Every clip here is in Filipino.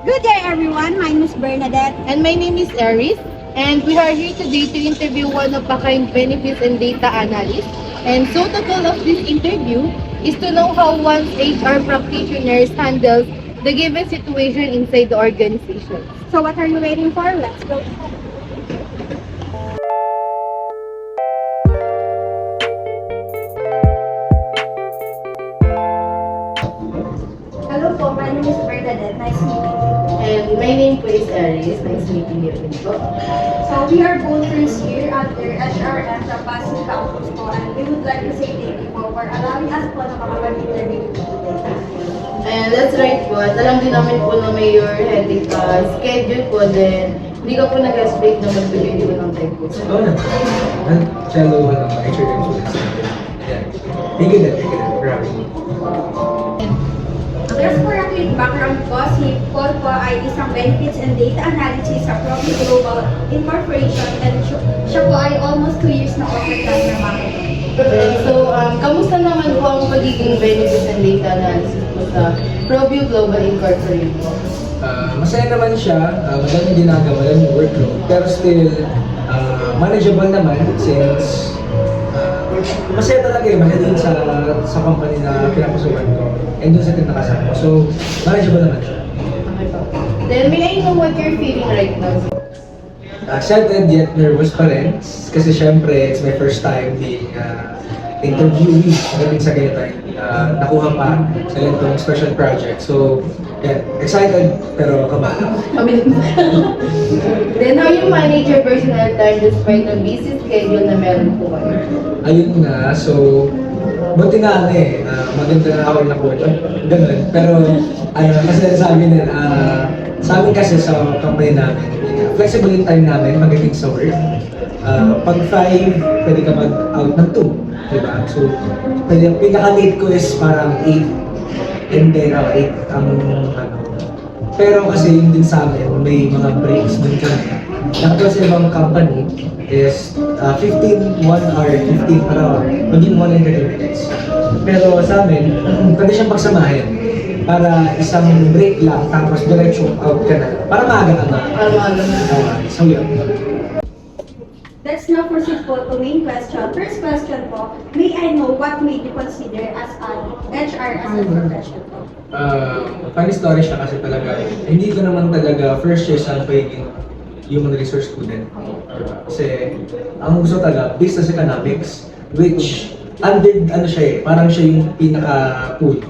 Good day, everyone. My name is Bernadette. And my name is Aris, and we are here today to interview one of a kind benefits and data analyst. And so the goal of this interview is to know how one's HR practitioners handles the given situation inside the organization. So what are you waiting for? Let's go. Hello po, my name is Bernadette. Nice meeting you. And my name po is Aris. Nice meeting you rin po. So we are both first year under HRM sa Pasig Campus po, and we would like to say thank you po for allowing us po na makapag-interview today. And that's right po. At alam din namin po na may your headache schedule po din. Hindi ka po nag-guest break na magbigay po ng time po. Oo na. Fellow HRM students natin. Ayan. Thank you then. For having me. Just for a quick background po, si Paul po ay isang benefits and data analysis sa Profi Global Incorporation, and siya po ay almost 2 years na overtime na marketing. So, kamusta naman po ang pagiging benefits and data analysis po sa ProView Global Incorporated po? Masaya naman siya. Madaming ginagawa, madaming workload. Pero still, manageable naman since masaya talaga eh. Masaya din sa company na pinapusukan ko. And doon sa team nakasama ko. So, manageable naman siya. Okay po. Then, may I know what you're feeling right now? Excited yet nervous pa rin. Kasi syempre, it's my first time being interviewee pagdating sa ganito. Nakuha pa sa ganitong special project. So, yeah, excited pero kabado. Kami din. Then, how you manage your personal time despite the busy schedule na meron po kayo? Ayun nga, so, buti nga maganda na ako na coach. Ganun. Pero, kasi sa amin sa amin kasi sa company namin, flexible yung time namin pagdating sa work. Pag 5, pwede ka mag-out ng 2. Diba? So, pwede, pinaka-late ko is parang 8. And then, 8 ang Pero kasi yun din sa amin, may mga breaks dun kami. Nakatulad sa ibang company is 15, 1 hour, 15 per hour, maging 130 minutes. Pero sa amin, pwede siyang pagsamahin para isang break lang, tapos diretso out ka na. Para maaga ka na. Para maaga na. So yun. Let's now proceed po to main question. First question po, may I know what made you consider as an HR as a profession po? Funny story siya kasi talaga, hindi ko naman talaga first year sa pagiging human resource student. Kasi ang gusto talaga, business economics, which under, siya eh, parang siya yung pinaka-pool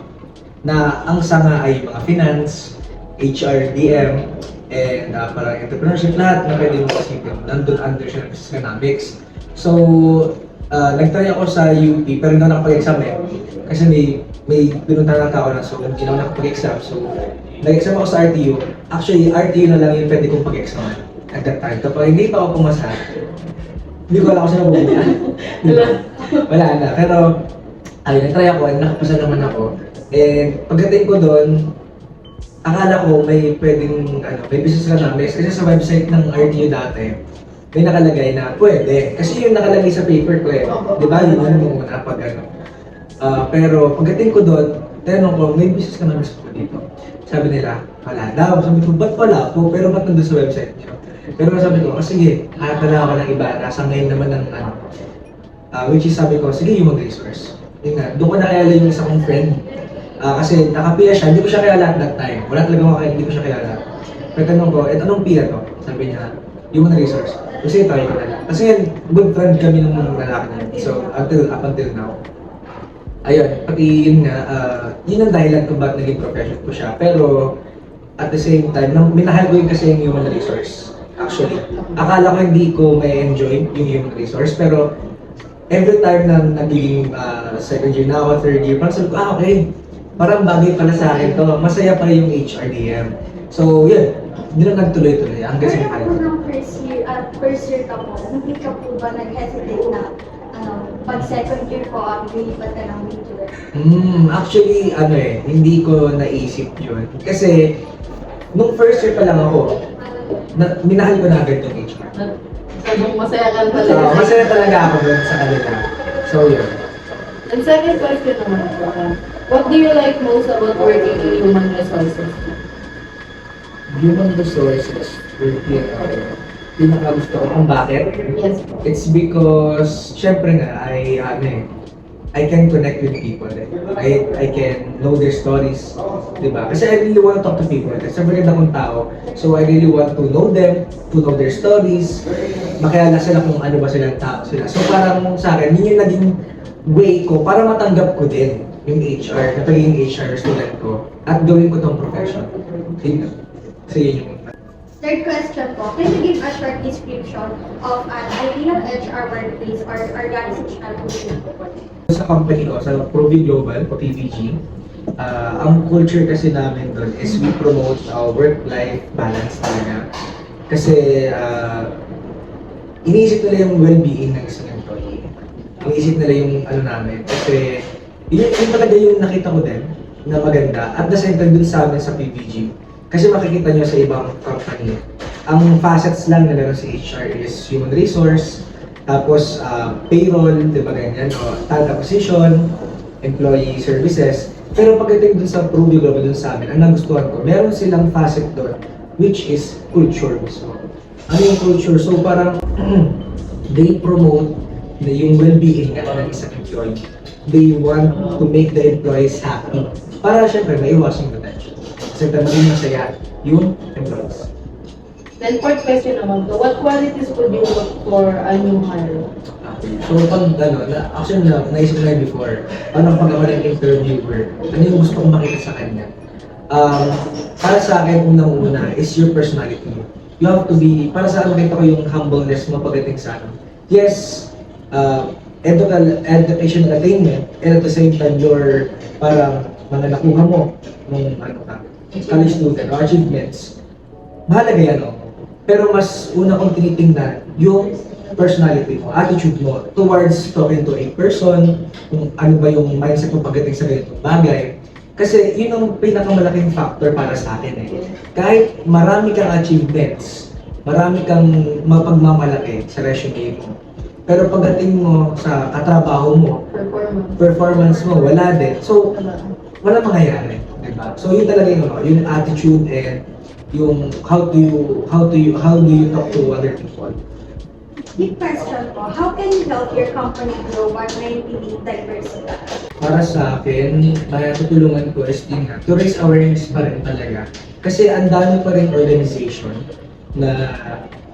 na ang sanga ay mga finance, HR, DM, and parang entrepreneurship, lahat na pwede mong isipin. Nandun under siya ng business economics. So, nag-try ako sa UP, pero hindi ako nakapag-exam eh. Kasi may pinuntahan ng tao na, so hindi ako nakapag-exam. So, nag-exam ako sa RTU. Actually, RTU na lang yung pwede kong pag-examan at that time. Kapag hindi pa ako pumasa, hindi ko alam kung saan nabubuha. Diba? Wala na. Pero, ayun, nag-try ako and nakapasa naman ako. And pagdating ko doon, akala ko may pwedeng, may business economics. Kasi sa website ng RTU dati, may nakalagay na pwede. Kasi yung nakalagay sa paper ko eh. Di ba? Yun yung muna pag pero pagdating ko doon, tinanong ko, may business economics po dito. Sabi nila, wala daw. Sabi ko, ba't wala po? Pero ba't nandun sa website niyo? Pero sabi ko, sige, hanap na ako ng iba. Nasa ngayon naman ng which is sabi ko, sige, human resource. Yun nga, doon ko nakilala yung isa kong friend. Kasi nakapila siya, hindi ko siya kilala at that time. Wala talaga ako kaya, hindi ko siya kilala. Pero tanong ko, anong pila to? Sabi niya, human resource. Kasi tayo ko na lang. Kasi good friend kami ng mga lalaki niya. So, up until now. Ayun, pati yun nga, yun ang dahilan kung bakit naging profession ko siya. Pero, at the same time, minahal ko yun kasi yung human resource. Actually, akala ko hindi ko may enjoy yung human resource, pero every time na nagiging second year na ako, third year, parang sabi ko, okay, parang bagay pala sa akin to, masaya pa yung HRDM. So, yun, hindi na nagtuloy-tuloy hanggang sa Pero ako ng first year ka po, hindi ka po ba nag-hesitate na pag second year po, lilipat ka ng major? Actually, hindi ko naisip yun. Kasi, nung first year pa lang ako, minahal ko na agad yung HR. Sabong masaya ka talaga. Masaya talaga ako doon sa kanila. So, yun. And second question naman po, what do you like most about working in human resources? human resources will be pinaka-gusto ko kung bakit. Yes. It's because, syempre nga, I can connect with people. I can know their stories, di ba? Kasi I really want to talk to people. Kasi maganda akong tao. So I really want to know them, to know their stories, makilala sila kung ano ba silang tao sila. So parang sa akin, yun yung naging way ko para matanggap ko din yung HR, na pagiging HR student ko, at gawin ko tong profession. So yun yung Third question po, can you give a short description of an ideal HR workplace or organizational culture? sa company ko, sa Provi Global o PVG, ang culture kasi namin doon is we promote work-life balance talaga. Kasi iniisip nila yung well-being ng isang employee. Iniisip nila yung ano namin. Kasi yun talaga yung nakita ko din na maganda. At the same time dun sa amin sa PVG. Kasi makikita nyo sa ibang company, ang facets lang na meron sa HR is human resource, tapos payroll, di ba ganyan, o talent acquisition, employee services. Pero pagdating dun sa Provi Global dun sa amin, ang nagustuhan ko, meron silang facet doon, which is culture mismo. Ano yung culture? So parang they promote na yung well-being nga ng isang employee. They want to make the employees happy. Para syempre maiwasan yung retention. Kasi maging masaya yung employees. Then fourth question naman to, what qualities would you look for a new hire? So pag actually naisip ko na yun before, paano pag ako ng interviewer, ano yung gusto kong makita sa kanya? Para sa akin, unang-una is your personality. You have to be, para sa akin, makita ko yung humbleness mo pagdating sa ano. Yes, educational attainment, and at the same time, your parang mga nakuha mo nung college student or achievements, mahalaga yan, no? Pero mas una kong tinitingnan yung personality mo, attitude mo towards talking to a person, kung ano ba yung mindset mo pagdating sa ganitong bagay. Kasi yun ang pinakamalaking factor para sa akin eh. Kahit marami kang achievements, marami kang mapagmamalaki sa resume mo, pero pagdating mo sa katrabaho mo, performance mo, wala din. So, wala mangyayari, di ba? So yun talaga yung attitude and yung how do you talk to other people. Big question po, how can you help your company grow while maintaining diversity? Para sa akin, matutulungan ko is din to raise awareness pa rin talaga. Kasi ang dami pa rin organization na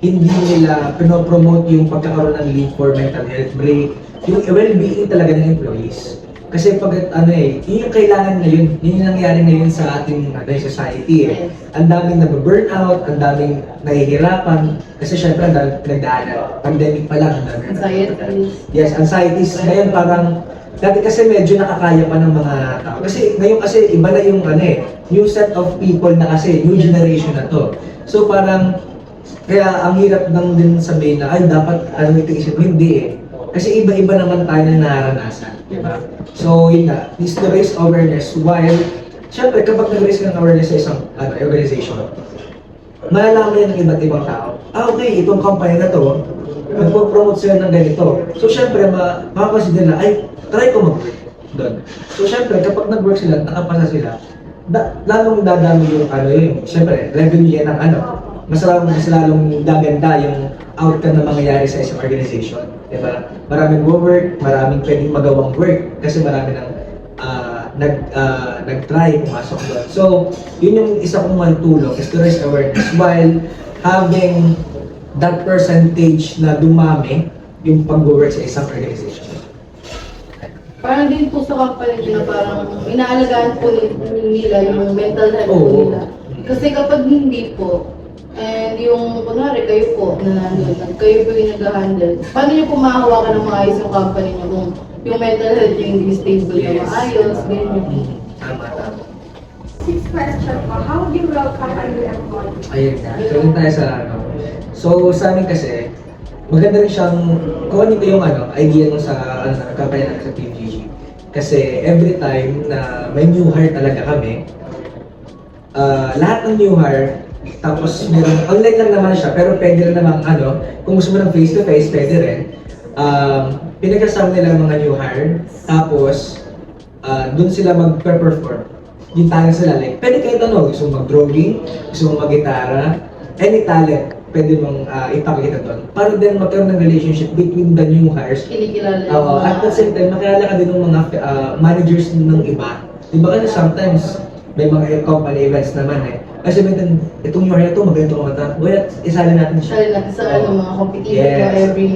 hindi nila pinopromote yung pagkakaroon ng leave for mental health break, yung well-being talaga ng employees. Kasi pag yun yung kailangan ngayon, yun yung nangyayari ngayon sa ating society eh. Ang daming nag-burnout, ang daming nahihirapan, kasi syempre ang daming pinagdaanan. Pandemic pa lang, ang daming Anxieties. Yes, anxieties. Ngayon parang, dati kasi medyo nakakaya pa ng mga tao. Kasi ngayon kasi iba na yung new set of people na kasi, new generation na to. So parang, kaya ang hirap nang din sabihin na, ay dapat ito isip mo, hindi eh. Kasi iba-iba naman tayo na naranasan, di ba? So, yun nga, is to raise awareness while, syempre, kapag nag-raise ka ng awareness sa isang organization, malalaman yan ng iba't ibang tao. Okay, itong company na to, nagpo-promote sila ng ganito. So, syempre, makapasin nila, ay, try ko mag-work doon. So, syempre, kapag nag-work sila, nakapasa sila, lalong dadami yung syempre, revenue yan ng mas lalong gaganda yung outcome na mangyayari sa isang organization. Diba? Maraming work, maraming pwedeng magawang work kasi marami nang nag-try pumasok doon. So, yun yung isa kong tulong is to raise awareness while having that percentage na dumami yung pag-work sa isang organization. Parang din po sa company nila, parang inaalagaan po nila yung mental health po nila. Kasi kapag hindi po, and yung, kunwari, kayo po, kayo po yung nag-handle. Paano nyo po mahahawakan ng maayos yung company nyo kung yung mental health yung hindi stable na maayos, ganyan. Tama. Sixth question po, how do you welcome a new employee? Ayun nga. So, yun tayo sa So, sa amin kasi, maganda rin siyang, kung ano yung idea nung sa, company natin sa PVG. Kasi, every time na may new hire talaga kami, lahat ng new hire, tapos meron, online lang naman siya, pero pwede rin naman kung gusto mo ng face-to-face, pwede rin. Pinagkasama nila ang mga new hire, tapos dun sila mag-perform. yung talent sila. Like, pwede kahit ano, gusto mong mag-drawing, gusto mong mag-gitara, any talent, pwede mong ipakita doon. Para din magkaroon ng relationship between the new hires. Kinikilala yung Oo, mga- at the same time, makilala ka din ng mga managers ng iba. Di ba kasi sometimes, may mga company events naman eh. Kasi minsan, itong new hire na ito, maganda kumanta. Well, isali natin siya. Siya natin sa ano, mga competition Yes. every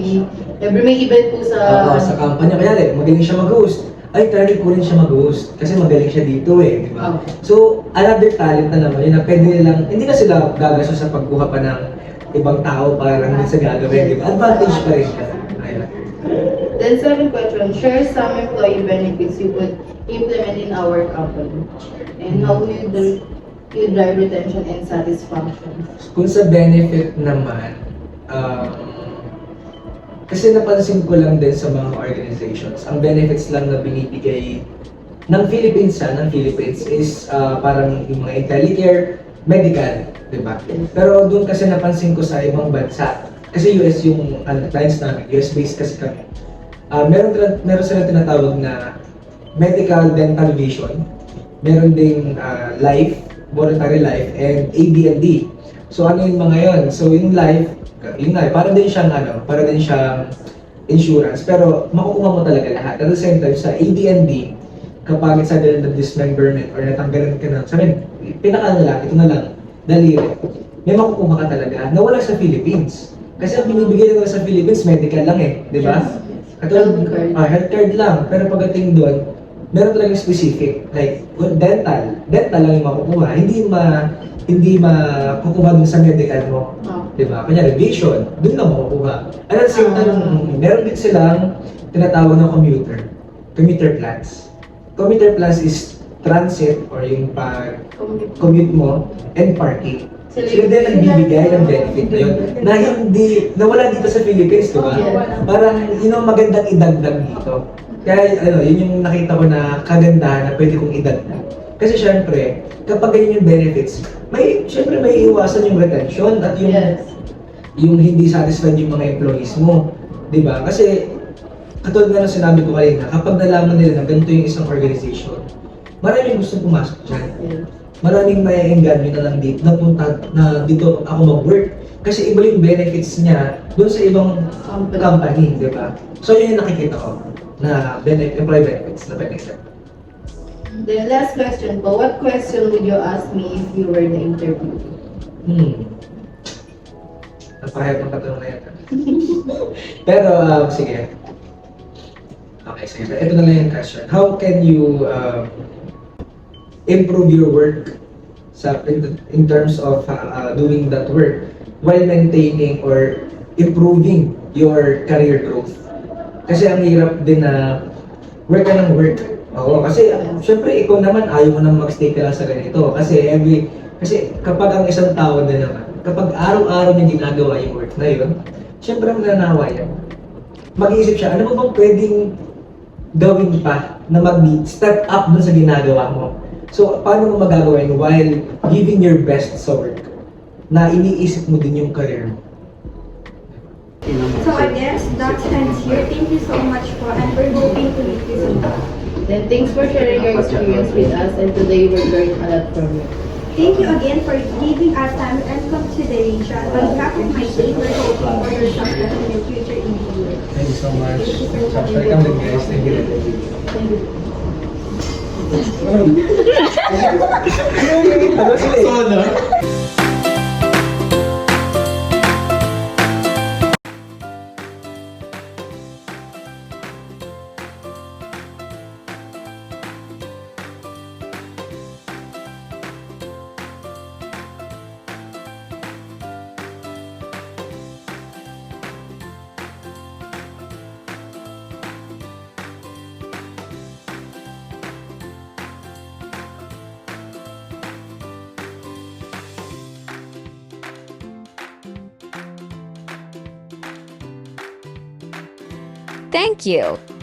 may event po sa... Oo, sa company. Kaya magaling siya mag-host. Ay, target ko rin siya mag-host. Kasi magaling siya dito eh, di ba? Okay. So, another talent na naman yun na pwede nilang, hindi na sila gagastos sa pagkuha pa ng ibang tao para lang din sa gagawin, di ba? Advantage pa rin siya. Ayun. Then second question, share some employee benefits you could implement in our company. And how will you drive retention and satisfaction? Kung sa benefit naman, kasi napansin ko lang din sa mga organizations, ang benefits lang na binibigay ng Philippines is parang yung mga IntelliCare, medical, di ba? Pero doon kasi napansin ko sa ibang bansa, kasi US yung clients namin, US-based kasi kami. Meron sila tinatawag na medical dental vision, meron ding life, voluntary life, and AD&D. So ano yung mga yon? So yung life, para din siyang insurance, pero makukuha mo talaga lahat. At the same time, sa AD&D, kapag sa na dismemberment or natanggalan ka na, sabi, ito na lang, daliri, may makukuha ka talaga na wala sa Philippines. Kasi ang binibigay nila sa Philippines, medical lang eh, di ba? Health card. Health card lang, pero pagdating doon, meron talagang specific, like dental lang yung makukuha, hindi makukuha dun sa medical mo. Diba? Kanya vision, dun lang makukuha. At the same time, meron din silang tinatawag na commuter plans. Commuter plans is transit or yung pag-commute mo and parking. Sila din ang bibigay ng benefit na yun na wala dito sa Philippines, diba? Parang, magandang idagdag dito. Kaya, yun yung nakita ko na kagandahan na pwede kong idagdag. Kasi syempre, kapag ganyan yung benefits, may iwasan yung retention at yung hindi satisfied yung mga employees mo. Diba? Kasi, katulad nga ng sinabi ko kanina, kapag nalaman nila na ganito yung isang organization, maraming gustong pumasok dyan. Maraming maiengganyo na lang dito, na dito ako mag-work. Kasi iba yung benefits niya doon sa ibang company, di ba? So yun yung nakikita ko na employee benefits na benefit. The last question po, what question would you ask me if you were the interviewee? Napakahirap ng katanong na yan. Pero, sige. Okay, sige. Ito na lang yung question. How can you improve your work in terms of doing that work while maintaining or improving your career growth? Kasi ang hirap din na work ka ng work. Oo, kasi syempre ikaw naman ayaw mo nang mag-stay ka lang sa ganito. Kasi kapag ang isang tao na naman, kapag araw-araw niya ginagawa yung work na yun, syempre mananawa yan. Mag-iisip siya, ano ba bang pwedeng gawin pa na mag-step up dun sa ginagawa mo? So, paano mo magagawa yun while giving your best sa work? Na iniisip mo din yung career mo. So I guess that's ends here. Thank you so much po, and we're hoping to meet you soon. Then thanks for sharing your experience with us, and today we learned a lot from you. Thank you again for giving us time and consideration. On behalf of my team, we're hoping for your success in your future endeavors. Thank you so much. Thank you so much. Welcome din guys. Thank you. Thank you. Ano sila eh? Thank you.